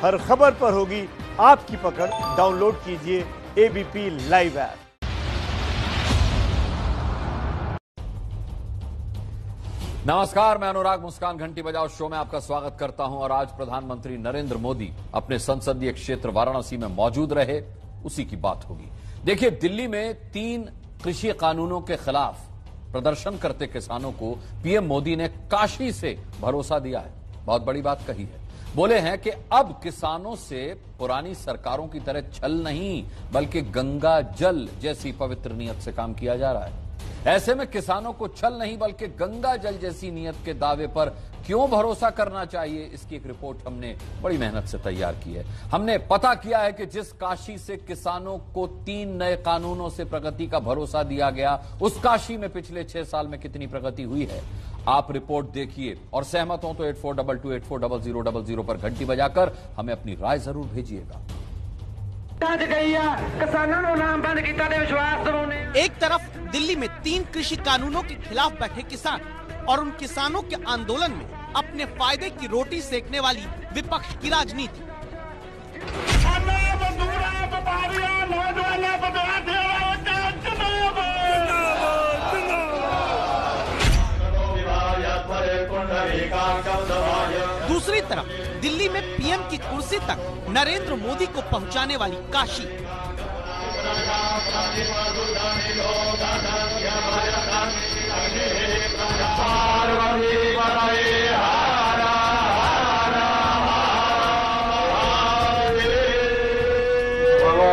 हर खबर पर होगी आपकी पकड़। डाउनलोड कीजिए एबीपी लाइव ऐप। नमस्कार, मैं अनुराग मुस्कान घंटी बजाओ शो में आपका स्वागत करता हूं। और आज प्रधानमंत्री नरेंद्र मोदी अपने संसदीय क्षेत्र वाराणसी में मौजूद रहे, उसी की बात होगी। देखिए, दिल्ली में 3 कृषि कानूनों के खिलाफ प्रदर्शन करते किसानों को पीएम मोदी ने काशी से भरोसा दिया है। बहुत बड़ी बात कही है। बोले हैं कि अब किसानों से पुरानी सरकारों की तरह छल नहीं, बल्कि गंगा जल जैसी पवित्र नियत से काम किया जा रहा है। ऐसे में किसानों को छल नहीं बल्कि गंगा जल जैसी नियत के दावे पर क्यों भरोसा करना चाहिए, इसकी एक रिपोर्ट हमने बड़ी मेहनत से तैयार की है। हमने पता किया है कि जिस काशी से किसानों को 3 नए कानूनों से प्रगति का भरोसा दिया गया, उस काशी में पिछले 6 साल में कितनी प्रगति हुई है। आप रिपोर्ट देखिए और सहमत हो तो 8422840000 पर घंटी बजाकर हमें अपनी राय जरूर भेजिएगा। एक तरफ दिल्ली में 3 कृषि कानूनों के खिलाफ बैठे किसान और उन किसानों के आंदोलन में अपने फायदे की रोटी सेकने वाली विपक्ष की राजनीति। दूसरी तरफ दिल्ली में पीएम की कुर्सी तक नरेंद्र मोदी को पहुंचाने वाली काशी।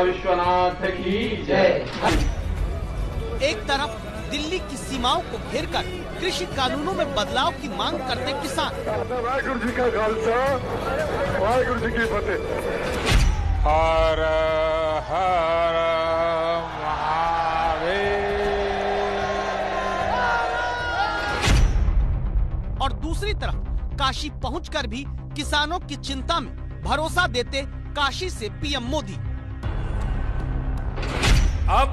विश्वनाथ की जय। एक तरफ दिल्ली की सीमाओं को घेरकर कृषि कानूनों में बदलाव की मांग करते किसान। वाहिगुरु जी का खालसा, वाहिगुरु जी की फतेह। हर हर महादेव। और दूसरी तरफ काशी पहुंचकर भी किसानों की चिंता में भरोसा देते काशी से पीएम मोदी। अब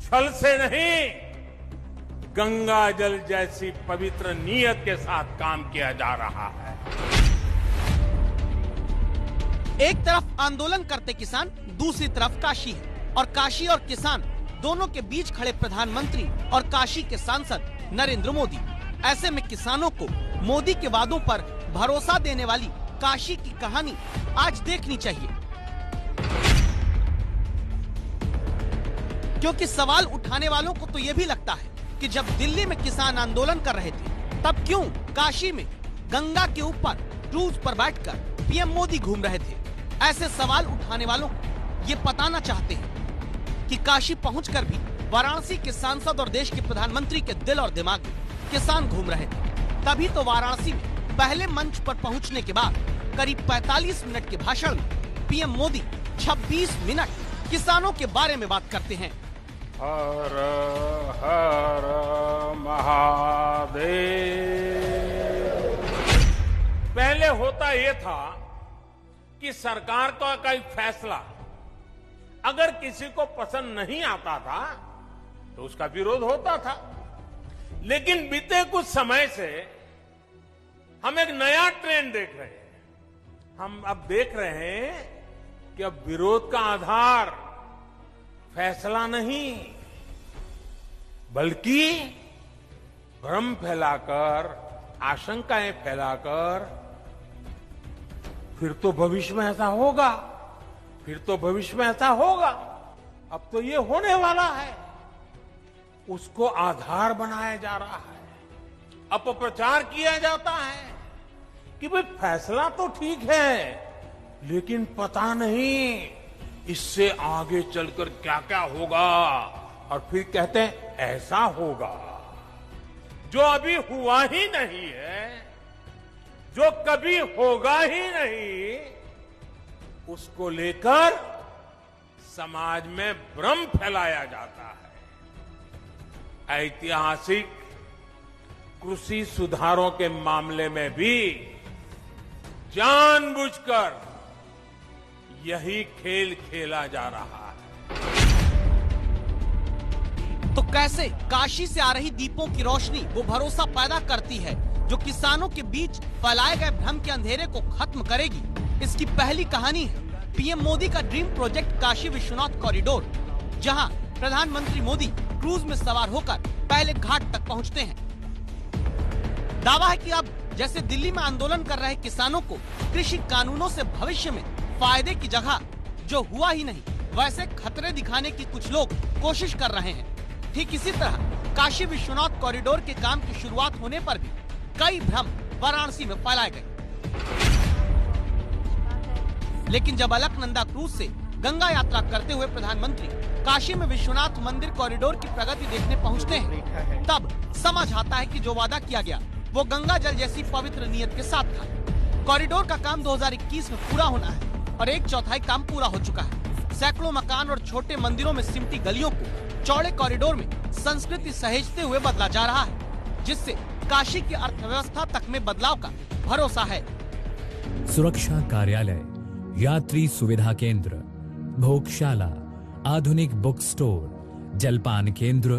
छल से नहीं, गंगा जल जैसी पवित्र नीयत के साथ काम किया जा रहा है। एक तरफ आंदोलन करते किसान, दूसरी तरफ काशी है। और काशी और किसान दोनों के बीच खड़े प्रधानमंत्री और काशी के सांसद नरेंद्र मोदी। ऐसे में किसानों को मोदी के वादों पर भरोसा देने वाली काशी की कहानी आज देखनी चाहिए, क्योंकि सवाल उठाने वालों को तो ये भी लगता है कि जब दिल्ली में किसान आंदोलन कर रहे थे, तब क्यों काशी में गंगा के ऊपर क्रूज पर बैठकर पीएम मोदी घूम रहे थे। ऐसे सवाल उठाने वालों को ये बताना चाहते हैं कि काशी पहुंचकर भी वाराणसी के सांसद और देश के प्रधानमंत्री के दिल और दिमाग में किसान घूम रहे थे। तभी तो वाराणसी में पहले मंच पर पहुंचने के बाद करीब 45 मिनट के भाषण में पीएम मोदी 26 मिनट किसानों के बारे में बात करते हैं। हर हर महादेव। पहले होता यह था कि सरकार का कोई फैसला अगर किसी को पसंद नहीं आता था तो उसका विरोध होता था। लेकिन बीते कुछ समय से हम एक नया ट्रेंड देख रहे हैं। हम अब देख रहे हैं कि अब विरोध का आधार फैसला नहीं, बल्कि भ्रम फैलाकर, आशंकाएं फैलाकर, फिर तो भविष्य में ऐसा होगा, फिर तो भविष्य में ऐसा होगा, अब तो ये होने वाला है, उसको आधार बनाया जा रहा है। अपप्रचार किया जाता है कि भाई फैसला तो ठीक है, लेकिन पता नहीं इससे आगे चलकर क्या क्या होगा। और फिर कहते हैं ऐसा होगा जो अभी हुआ ही नहीं है, जो कभी होगा ही नहीं, उसको लेकर समाज में भ्रम फैलाया जाता है। ऐतिहासिक कृषि सुधारों के मामले में भी जानबूझकर यही खेल खेला जा रहा है। तो कैसे काशी से आ रही दीपों की रोशनी वो भरोसा पैदा करती है जो किसानों के बीच फैलाए गए भ्रम के अंधेरे को खत्म करेगी। इसकी पहली कहानी है पीएम मोदी का dream project Kashi Vishwanath corridor, जहां प्रधानमंत्री मोदी क्रूज में सवार होकर पहले घाट तक पहुंचते हैं। दावा है कि अब जैसे दिल्ली में आंदोलन कर रहे किसानों को कृषि कानूनों से भविष्य में फायदे की जगह जो हुआ ही नहीं, वैसे खतरे दिखाने की कुछ लोग कोशिश कर रहे हैं। ठीक इसी तरह काशी विश्वनाथ कॉरिडोर के काम की शुरुआत होने पर भी कई भ्रम वाराणसी में फैलाए गए। लेकिन जब अलकनंदा क्रूज से गंगा यात्रा करते हुए प्रधानमंत्री काशी में विश्वनाथ मंदिर कॉरिडोर की प्रगति देखने पहुंचते हैं, तब समझ आता है कि जो वादा किया गया वो गंगा जल जैसी पवित्र नीयत के साथ था। कॉरिडोर का काम 2021 में पूरा होना है और 1/4 काम पूरा हो चुका है। सैकड़ों मकान और छोटे मंदिरों में सिमटी गलियों को चौड़े कॉरिडोर में संस्कृति सहेजते हुए बदला जा रहा है, जिससे काशी की अर्थव्यवस्था तक में बदलाव का भरोसा है। सुरक्षा कार्यालय, यात्री सुविधा केंद्र, भोगशाला, आधुनिक बुक स्टोर, जलपान केंद्र,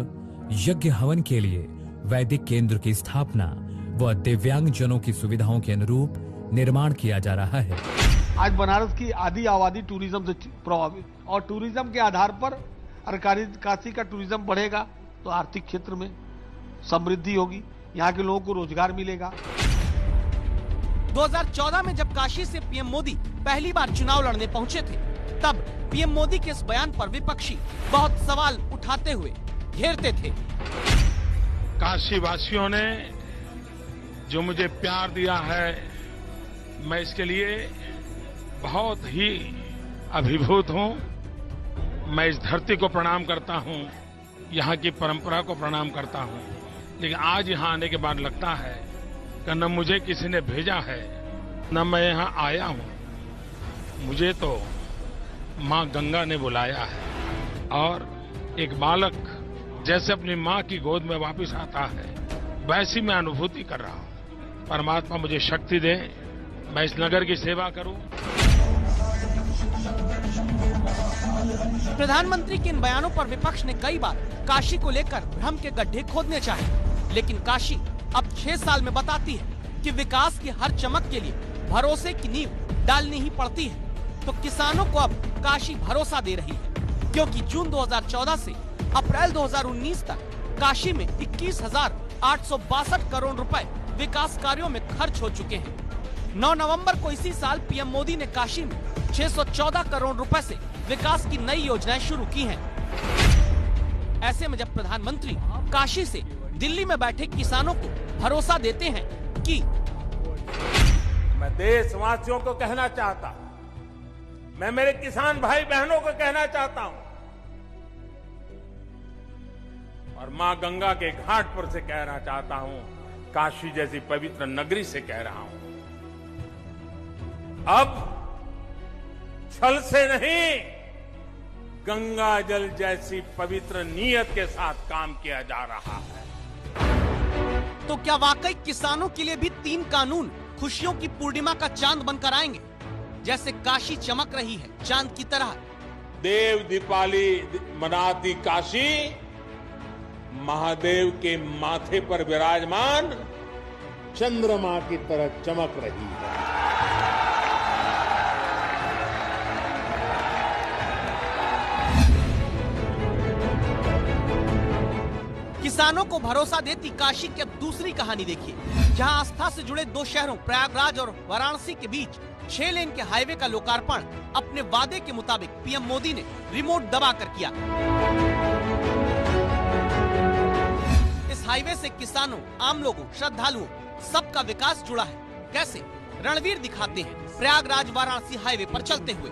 यज्ञ हवन के लिए वैदिक केंद्र की स्थापना व दिव्यांग जनों की सुविधाओं के अनुरूप निर्माण किया जा रहा है। आज बनारस की आधी आबादी टूरिज्म से प्रभावित, और टूरिज्म के आधार पर अगर काशी का टूरिज्म बढ़ेगा तो आर्थिक क्षेत्र में समृद्धि होगी, यहाँ के लोगों को रोजगार मिलेगा। 2014 में जब काशी से पीएम मोदी पहली बार चुनाव लड़ने पहुंचे थे, तब पीएम मोदी के इस बयान पर विपक्षी बहुत सवाल उठाते हुए घेरते थे। काशी वासियों ने जो मुझे प्यार दिया है, मैं इसके लिए बहुत ही अभिभूत हूं। मैं इस धरती को प्रणाम करता हूं, यहाँ की परंपरा को प्रणाम करता हूं। लेकिन आज यहाँ आने के बाद लगता है कि न मुझे किसी ने भेजा है, न मैं यहाँ आया हूं। मुझे तो माँ गंगा ने बुलाया है, और एक बालक जैसे अपनी माँ की गोद में वापस आता है, वैसी मैं अनुभूति कर रहा हूं। परमात्मा मुझे शक्ति दे, मैं इस नगर की सेवा करूं। प्रधानमंत्री के इन बयानों पर विपक्ष ने कई बार काशी को लेकर भ्रम के गड्ढे खोदने चाहे, लेकिन काशी अब 6 साल में बताती है कि विकास की हर चमक के लिए भरोसे की नींव डालनी ही पड़ती है। तो किसानों को अब काशी भरोसा दे रही है, क्योंकि जून 2014 से अप्रैल 2019 तक काशी में 21,862 करोड़ रुपए विकास कार्यों में खर्च हो चुके हैं। 9 नवंबर को इसी साल पीएम मोदी ने काशी में 614 करोड़ रुपए से विकास की नई योजनाएं शुरू की हैं। ऐसे में जब प्रधानमंत्री काशी से दिल्ली में बैठे किसानों को भरोसा देते हैं कि मैं देशवासियों को कहना चाहता हूं, मैं मेरे किसान भाई बहनों को कहना चाहता हूं, और मां गंगा के घाट पर से कहना चाहता हूं, काशी जैसी पवित्र नगरी से कह रहा हूं, अब छल से नहीं, गंगा जल जैसी पवित्र नीयत के साथ काम किया जा रहा है। तो क्या वाकई किसानों के लिए भी 3 कानून खुशियों की पूर्णिमा का चांद बनकर आएंगे, जैसे काशी चमक रही है चांद की तरह? देव दीपावली मनाती काशी महादेव के माथे पर विराजमान चंद्रमा की तरह चमक रही है। किसानों को भरोसा देती काशी की अब दूसरी कहानी देखिए, जहां आस्था से जुड़े 2 शहरों प्रयागराज और वाराणसी के बीच 6 लेन के हाईवे का लोकार्पण अपने वादे के मुताबिक पीएम मोदी ने रिमोट दबाकर किया। इस हाईवे से किसानों, आम लोगों, श्रद्धालुओं सबका विकास जुड़ा है। कैसे? रणवीर दिखाते हैं प्रयागराज वाराणसी हाईवे पर चलते हुए।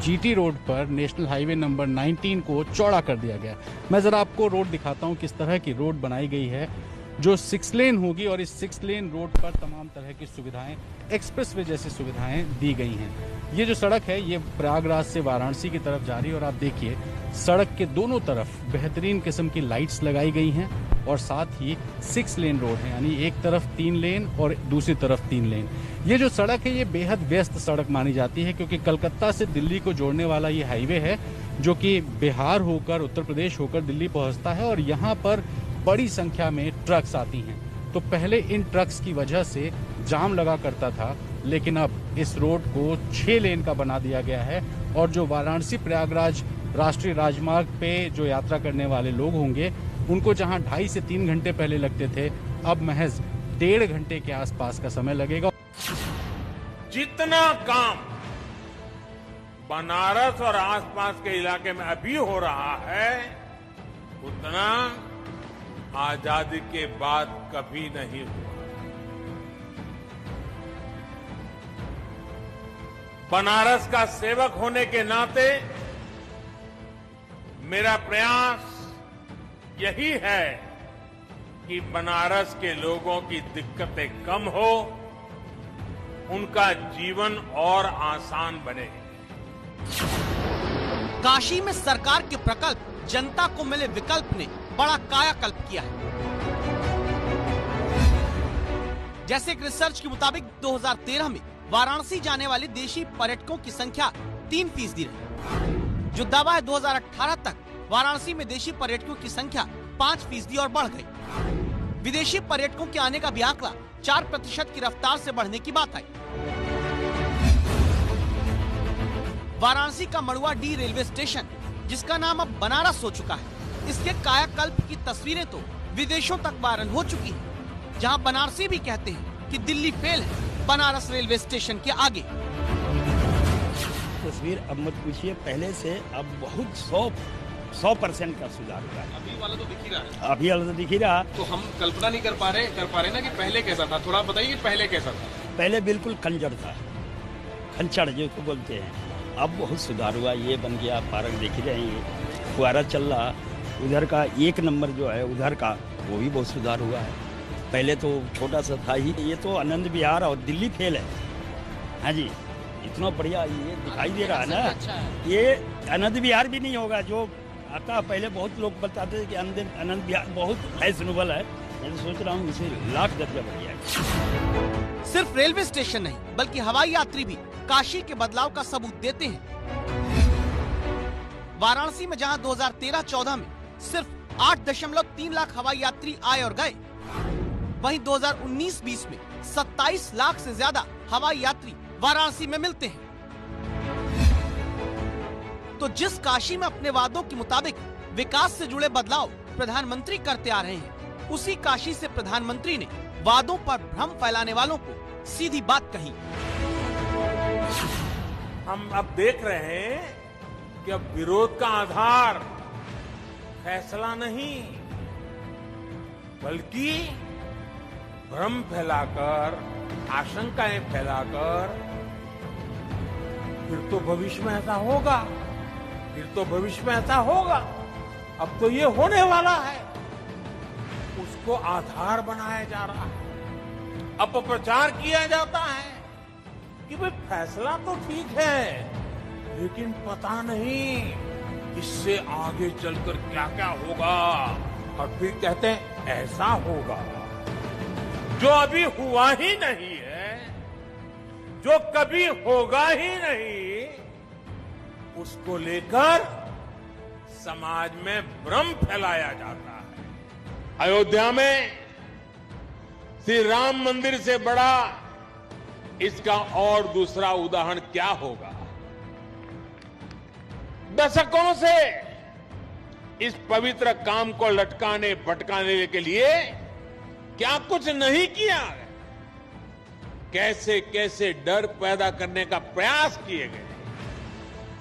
जीटी रोड पर नेशनल हाईवे नंबर 19 को चौड़ा कर दिया गया। मैं जरा आपको रोड दिखाता हूं, किस तरह की रोड बनाई गई है, जो 6 लेन होगी, और इस 6 लेन रोड पर तमाम तरह की सुविधाएं, एक्सप्रेसवे जैसी सुविधाएं दी गई हैं। ये जो सड़क है ये प्रयागराज से वाराणसी की तरफ जा रही है, और आप देखिए सड़क के दोनों तरफ बेहतरीन किस्म की लाइट्स लगाई गई हैं, और साथ ही 6 लेन रोड है, यानी एक तरफ 3 लेन और दूसरी तरफ 3 लेन। ये जो सड़क है ये बेहद व्यस्त सड़क मानी जाती है, क्योंकि कलकत्ता से दिल्ली को जोड़ने वाला ये हाईवे है, जो कि बिहार होकर उत्तर प्रदेश होकर दिल्ली पहुंचता है, और यहाँ पर बड़ी संख्या में ट्रक्स आती हैं। तो पहले इन ट्रक्स की वजह से जाम लगा करता था, लेकिन अब इस रोड को 6 लेन का बना दिया गया है और जो वाराणसी प्रयागराज राष्ट्रीय राजमार्ग पे जो यात्रा करने वाले लोग होंगे उनको जहां 2.5 से 3 घंटे पहले लगते थे, अब महज 1.5 घंटे के आसपास का समय लगेगा। जितना काम बनारस और आसपास के इलाके में अभी हो रहा है उतना आजादी के बाद कभी नहीं हुआ। बनारस का सेवक होने के नाते मेरा प्रयास यही है कि बनारस के लोगों की दिक्कतें कम हो, उनका जीवन और आसान बने। काशी में सरकार के प्रकल्प जनता को मिले विकल्प ने बड़ा कायाकल्प किया है। जैसे एक रिसर्च के मुताबिक 2013 में वाराणसी जाने वाले देशी पर्यटकों की संख्या 3% रही, जो दावा है 2018 तक वाराणसी में देशी पर्यटकों की संख्या 5% और बढ़ गई। विदेशी पर्यटकों के आने का भी आंकड़ा 4% की रफ्तार से बढ़ने की बात आई। वाराणसी का मड़ुआडीह रेलवे स्टेशन, जिसका नाम अब बनारस हो चुका है, इसके कायाकल्प की तस्वीरें तो विदेशों तक वायरल हो चुकी हैं, जहां बनारसी भी कहते हैं कि दिल्ली फेल है बनारस रेलवे स्टेशन के आगे। तस्वीर अब मत पूछिए, पहले से अब बहुत 100% का सुधार हुआ है। अभी वाला तो दिख ही रहा है। अभी वाला तो दिख ही रहा। तो हम कल्पना नहीं कर पा रहे ना कि पहले कैसा था। थोड़ा बताइए पहले कैसा था। पहले बिल्कुल खंजर था, खंचड़ जो को बोलते हैं। अब बहुत सुधार हुआ, ये बन गया, पार्क देख ही रहे हैं, फुहारा चल रहा, उधर का 1 नंबर जो है उधर का वो भी बहुत सुधार हुआ है। पहले तो छोटा सा था ही। ये तो आनंद विहार और दिल्ली फेल है। हाँ जी, इतना बढ़िया ये दिखाई दे रहा है ना। ये आनंद विहार भी नहीं होगा जो आता। पहले बहुत लोग बताते थे कि आनंद विहार बहुत फैशनेबल है। मैं तो सोच रहा हूँ इसे लाख दर्जा बढ़िया है। सिर्फ रेलवे स्टेशन नहीं बल्कि हवाई यात्री भी काशी के बदलाव का सबूत देते हैं। वाराणसी में जहां 2013-14 में सिर्फ 8.3 लाख हवाई यात्री आए और गए, वहीं 2019-20 में 27 लाख से ज्यादा हवाई यात्री वाराणसी में मिलते हैं। तो जिस काशी में अपने वादों के मुताबिक विकास से जुड़े बदलाव प्रधानमंत्री करते आ रहे हैं, उसी काशी से प्रधानमंत्री ने वादों पर भ्रम फैलाने वालों को सीधी बात कही। हम अब देख रहे हैं कि अब विरोध का आधार फैसला नहीं बल्कि भ्रम फैलाकर, आशंकाएं फैलाकर फिर तो भविष्य में ऐसा होगा, फिर तो भविष्य में ऐसा होगा, अब तो ये होने वाला है, उसको आधार बनाया जा रहा है। अपप्रचार किया जाता है कि भाई फैसला तो ठीक है लेकिन पता नहीं इससे आगे चलकर क्या क्या होगा, और फिर कहते हैं ऐसा होगा जो अभी हुआ ही नहीं है, जो कभी होगा ही नहीं, उसको लेकर समाज में भ्रम फैलाया जाता है। अयोध्या में श्री राम मंदिर से बड़ा इसका और दूसरा उदाहरण क्या होगा। दशकों से इस पवित्र काम को लटकाने भटकाने के लिए क्या कुछ नहीं किया, कैसे कैसे डर पैदा करने का प्रयास किए गए,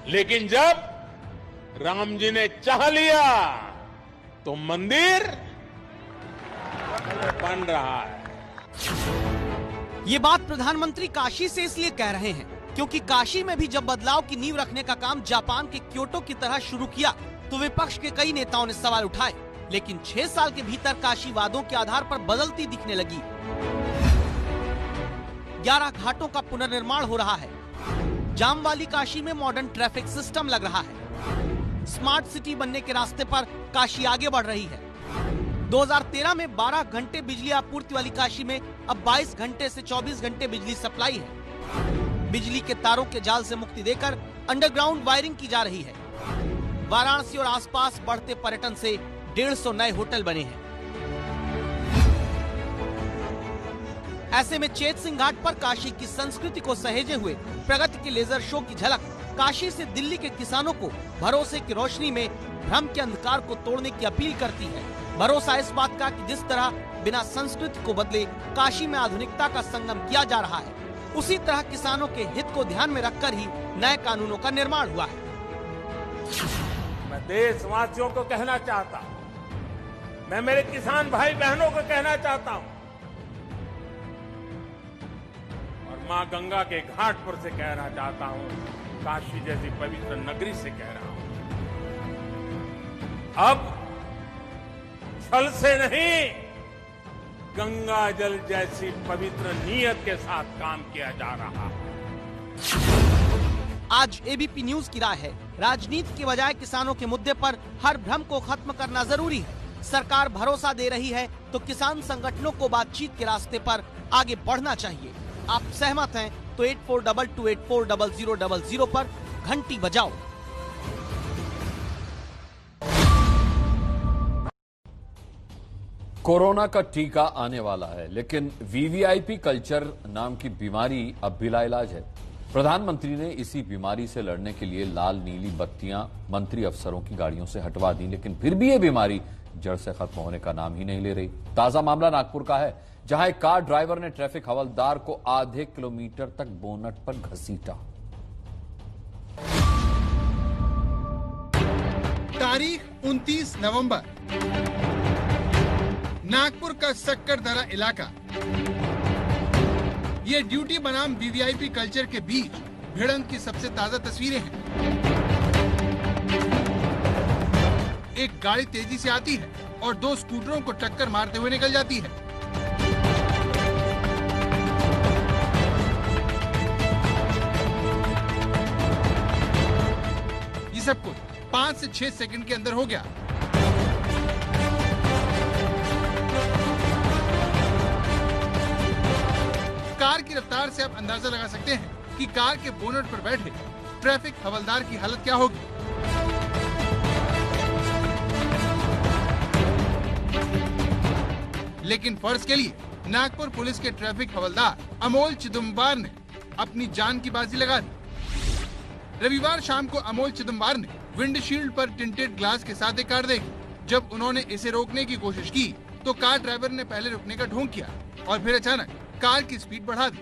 लेकिन जब राम जी ने चाह लिया तो मंदिर बन रहा है। ये बात प्रधानमंत्री काशी से इसलिए कह रहे हैं क्योंकि काशी में भी जब बदलाव की नींव रखने का काम जापान के क्योटो की तरह शुरू किया तो विपक्ष के कई नेताओं ने सवाल उठाए, लेकिन 6 साल के भीतर काशी वादों के आधार पर बदलती दिखने लगी। 11 घाटों का पुनर्निर्माण हो रहा है, जाम वाली काशी में मॉडर्न ट्रैफिक सिस्टम लग रहा है, स्मार्ट सिटी बनने के रास्ते पर काशी आगे बढ़ रही है। 2013 में 12 घंटे बिजली आपूर्ति वाली काशी में अब 22 घंटे से 24 घंटे बिजली सप्लाई है। बिजली के तारों के जाल से मुक्ति देकर अंडरग्राउंड वायरिंग की जा रही है। वाराणसी और आसपास बढ़ते पर्यटन से 150 नए होटल बने हैं। ऐसे में चेत सिंह घाट पर काशी की संस्कृति को सहेजे हुए प्रगति के लेजर शो की झलक काशी से दिल्ली के किसानों को भरोसे की रोशनी में भ्रम के अंधकार को तोड़ने की अपील करती है। भरोसा इस बात का कि जिस तरह बिना संस्कृति को बदले काशी में आधुनिकता का संगम किया जा रहा है, उसी तरह किसानों के हित को ध्यान में रखकर ही नए कानूनों का निर्माण हुआ है। मैं देशवासियों को कहना चाहता हूं, मैं मेरे किसान भाई बहनों को कहना चाहता हूं और मां गंगा के घाट पर से कहना चाहता हूं, काशी जैसी पवित्र नगरी से कह रहा हूं, अब छल से नहीं, गंगा जल जैसी पवित्र नीयत के साथ काम किया जा रहा है। आज एबीपी न्यूज की राय है, राजनीति के बजाय किसानों के मुद्दे पर हर भ्रम को खत्म करना जरूरी है। सरकार भरोसा दे रही है तो किसान संगठनों को बातचीत के रास्ते पर आगे बढ़ना चाहिए। आप सहमत हैं तो 8422840000 पर घंटी बजाओ। कोरोना का टीका आने वाला है, लेकिन वीवीआईपी कल्चर नाम की बीमारी अब भी लाइलाज है। प्रधानमंत्री ने इसी बीमारी से लड़ने के लिए लाल नीली बत्तियां मंत्री अफसरों की गाड़ियों से हटवा दी, लेकिन फिर भी ये बीमारी जड़ से खत्म होने का नाम ही नहीं ले रही। ताजा मामला नागपुर का है, जहां एक कार ड्राइवर ने ट्रैफिक हवलदार को आधे किलोमीटर तक बोनट पर घसीटा। तारीख 29 नवंबर, नागपुर का सक्करदरा इलाका। ये ड्यूटी बनाम वीवीआईपी कल्चर के बीच भिड़ंत की सबसे ताजा तस्वीरें हैं। एक गाड़ी तेजी से आती है और दो स्कूटरों को टक्कर मारते हुए निकल जाती है। ये सब कुछ 5 से 6 सेकंड के अंदर हो गया। कार की रफ्तार से आप अंदाजा लगा सकते हैं कि कार के बोनट पर बैठे ट्रैफिक हवलदार की हालत क्या होगी। लेकिन फर्ज के लिए नागपुर पुलिस के ट्रैफिक हवलदार अमोल चिदम्बर ने अपनी जान की बाजी लगा दी। रविवार शाम को अमोल चिदम्बर ने विंडशील्ड पर टिंटेड ग्लास के साथ एक कार देखी। जब उन्होंने इसे रोकने की कोशिश की तो कार ड्राइवर ने पहले रुकने का ढोंग किया और फिर अचानक कार की स्पीड बढ़ा दी।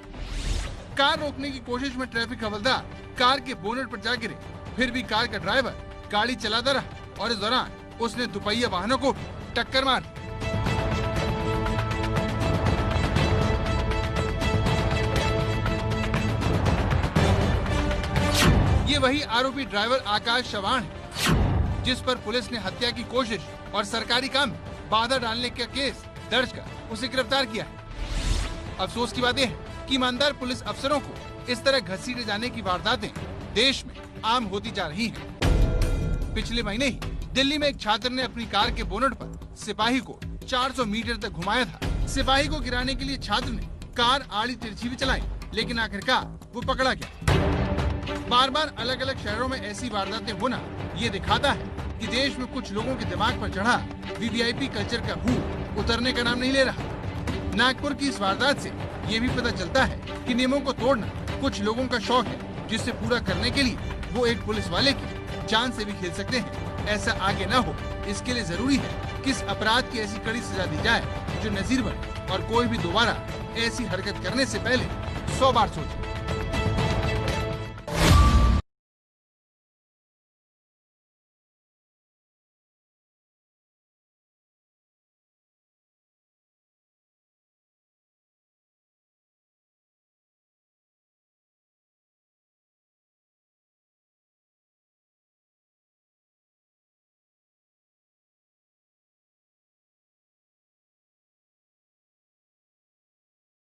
कार रोकने की कोशिश में ट्रैफिक हवलदार कार के बोनट पर जा गिरे। फिर भी कार का ड्राइवर गाड़ी चलाता रहा और इस दौरान उसने दुपहिया वाहनों को टक्कर मार दी। ये वही आरोपी ड्राइवर आकाश चव्हाण है, जिस पर पुलिस ने हत्या की कोशिश और सरकारी काम में बाधा डालने का केस दर्ज कर उसे गिरफ्तार किया है। अफसोस की बात यह है कि ईमानदार पुलिस अफसरों को इस तरह घसीटे जाने की वारदातें देश में आम होती जा रही हैं। पिछले महीने ही दिल्ली में एक छात्र ने अपनी कार के बोनट पर सिपाही को 400 मीटर तक घुमाया था। सिपाही को गिराने के लिए छात्र ने कार आड़ी तिरछी भी चलाई, लेकिन आखिरकार वो पकड़ा गया। बार बार अलग अलग शहरों में ऐसी वारदातें होना ये दिखाता है कि देश में कुछ लोगों के दिमाग पर चढ़ा वीवीआईपी कल्चर का भूत उतरने का नाम नहीं ले रहा। नागपुर की इस वारदात से ये भी पता चलता है कि नियमों को तोड़ना कुछ लोगों का शौक है, जिससे पूरा करने के लिए वो एक पुलिस वाले की जान से भी खेल सकते हैं। ऐसा आगे न हो, इसके लिए जरूरी है कि इस अपराध की ऐसी कड़ी सजा दी जाए जो नजीर बने और कोई भी दोबारा ऐसी हरकत करने से पहले 100 बार सोचे।